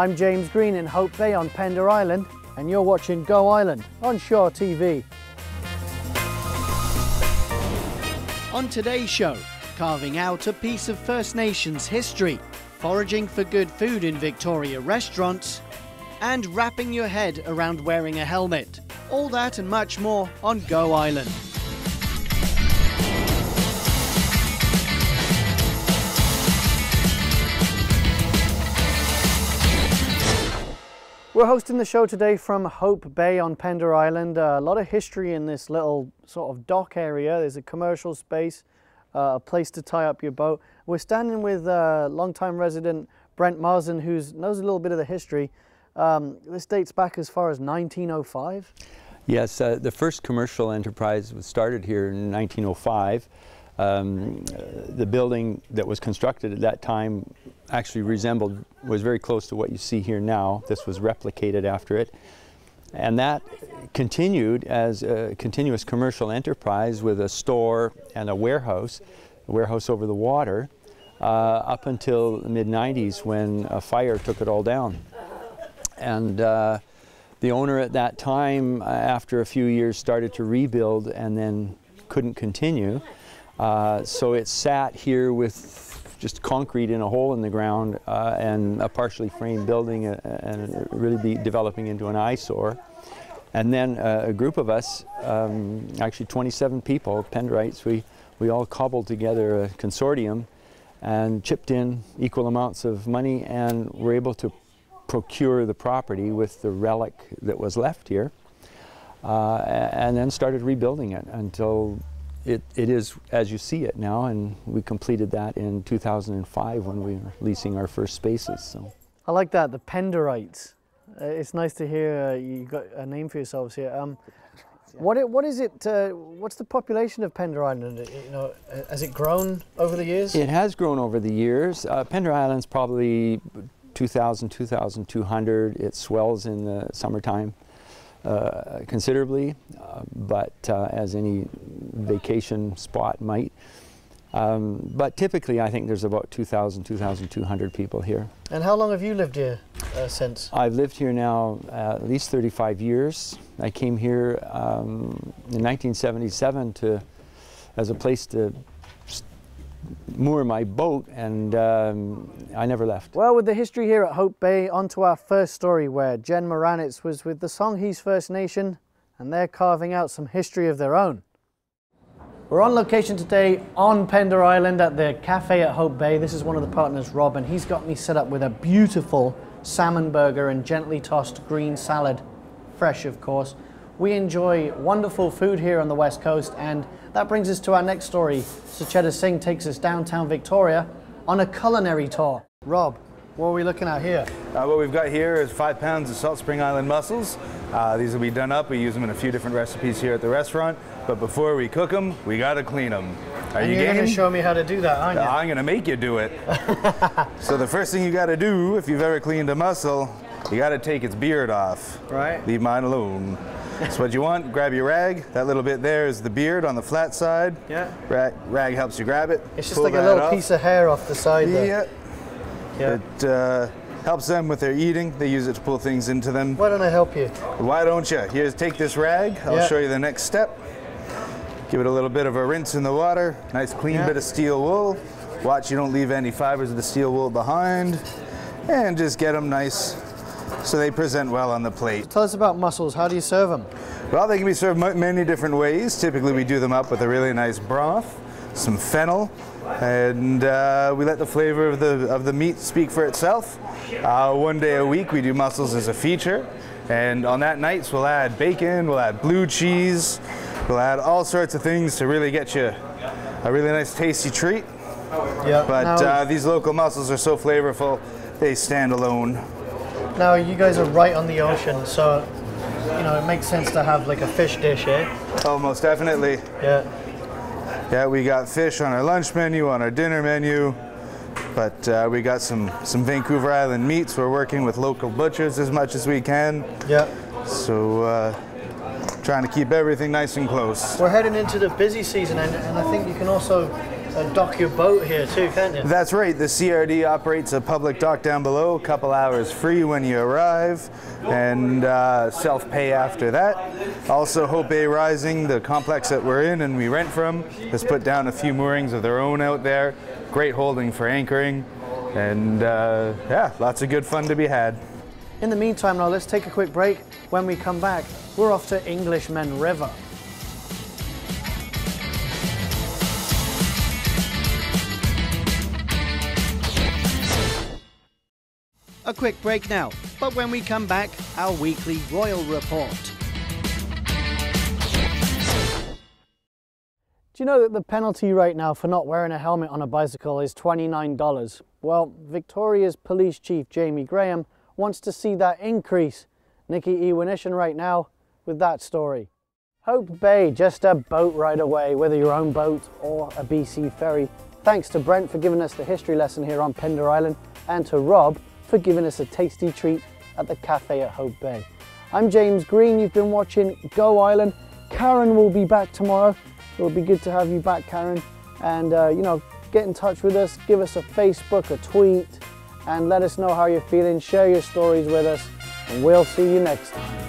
I'm James Green in Hope Bay on Pender Island, and you're watching Go Island on Shore TV. On today's show, carving out a piece of First Nations history, foraging for good food in Victoria restaurants, and wrapping your head around wearing a helmet. All that and much more on Go Island. We're hosting the show today from Hope Bay on Pender Island. A lot of history in this little sort of dock area. There's a commercial space, a place to tie up your boat. We're standing with longtime resident Brent Marsden, who knows a little bit of the history. This dates back as far as 1905. Yes, the first commercial enterprise was started here in 1905. The building that was constructed at that time actually was very close to what you see here now. This was replicated after it. And that continued as a continuous commercial enterprise with a store and a warehouse over the water, up until the mid-90s when a fire took it all down. And the owner at that time, after a few years, started to rebuild and then couldn't continue. So it sat here with just concrete in a hole in the ground and a partially framed building and really developing into an eyesore. And then a group of us, actually 27 people, Penderites, we all cobbled together a consortium and chipped in equal amounts of money and were able to procure the property with the relic that was left here, and then started rebuilding it until it is as you see it now, and we completed that in 2005 when we were leasing our first spaces. So I like that, the Penderites. It's nice to hear you got a name for yourselves here. What is it? What's the population of Pender Island? You know, has it grown over the years? It has grown over the years. Pender Island's probably 2,000, 2,200. It swells in the summertime considerably, but as any vacation spot might. But typically I think there's about 2,000, 2,200 people here. And how long have you lived here since? I've lived here now at least 35 years. I came here in 1977 as a place to moor my boat, and I never left. Well, with the history here at Hope Bay, on to our first story where Jen Moranitz was with the Songhees First Nation and they're carving out some history of their own. We're on location today on Pender Island at the cafe at Hope Bay. This is one of the partners, Rob, and he's got me set up with a beautiful salmon burger and gently tossed green salad, fresh of course. We enjoy wonderful food here on the West Coast, and that brings us to our next story. Sucheta Singh takes us downtown Victoria on a culinary tour. Rob, what are we looking at here? What we've got here is 5 pounds of Salt Spring Island mussels. These will be done up. We use them in a few different recipes here at the restaurant, but before we cook them, we got to clean them. Are you game? You're going to show me how to do that, aren't you? I'm going to make you do it. So the first thing you got to do, if you've ever cleaned a mussel, you got to take its beard off. Right. Leave mine alone. So what you want, grab your rag. That little bit there is the beard on the flat side. Yeah. Rag helps you grab it. It's just like a little piece of hair off the side there. Yeah. It helps them with their eating. They use it to pull things into them. Why don't I help you? Why don't you? Here's, take this rag. I'll show you the next step. Give it a little bit of a rinse in the water. Nice clean bit of steel wool. Watch you don't leave any fibers of the steel wool behind. And just get them nice so they present well on the plate. Tell us about mussels. How do you serve them? Well, they can be served many different ways. Typically we do them up with a really nice broth, some fennel, and we let the flavor of the meat speak for itself. One day a week we do mussels as a feature, and on that nights we'll add bacon, we'll add blue cheese, we'll add all sorts of things to really get you a really nice tasty treat. Yeah. But these local mussels are so flavorful, they stand alone. Now you guys are right on the ocean, so you know it makes sense to have like a fish dish, eh? Oh, most definitely. Yeah. Yeah, we got fish on our lunch menu, on our dinner menu, but we got some Vancouver Island meats. We're working with local butchers as much as we can. Yeah. So trying to keep everything nice and close. We're heading into the busy season, and I think you can also dock your boat here too, can't you? That's right, the CRD operates a public dock down below, a couple hours free when you arrive, and self-pay after that. Also, Hope Bay Rising, the complex that we're in and we rent from, has put down a few moorings of their own out there. Great holding for anchoring, and yeah, lots of good fun to be had. In the meantime now, let's take a quick break. When we come back, we're off to Englishman River. A quick break now, but when we come back, our weekly Royal Report. Do you know that the penalty right now for not wearing a helmet on a bicycle is $29? Well, Victoria's Police Chief Jamie Graham wants to see that increase. Nikki Iwanishan right now with that story. Hope Bay, just a boat ride away, whether your own boat or a BC ferry. Thanks to Brent for giving us the history lesson here on Pender Island, and to Rob for giving us a tasty treat at the cafe at Hope Bay. I'm James Green, you've been watching Go Island. Karen will be back tomorrow. It will be good to have you back, Karen. And you know, get in touch with us, give us a Facebook, a tweet, and let us know how you're feeling. Share your stories with us, and we'll see you next time.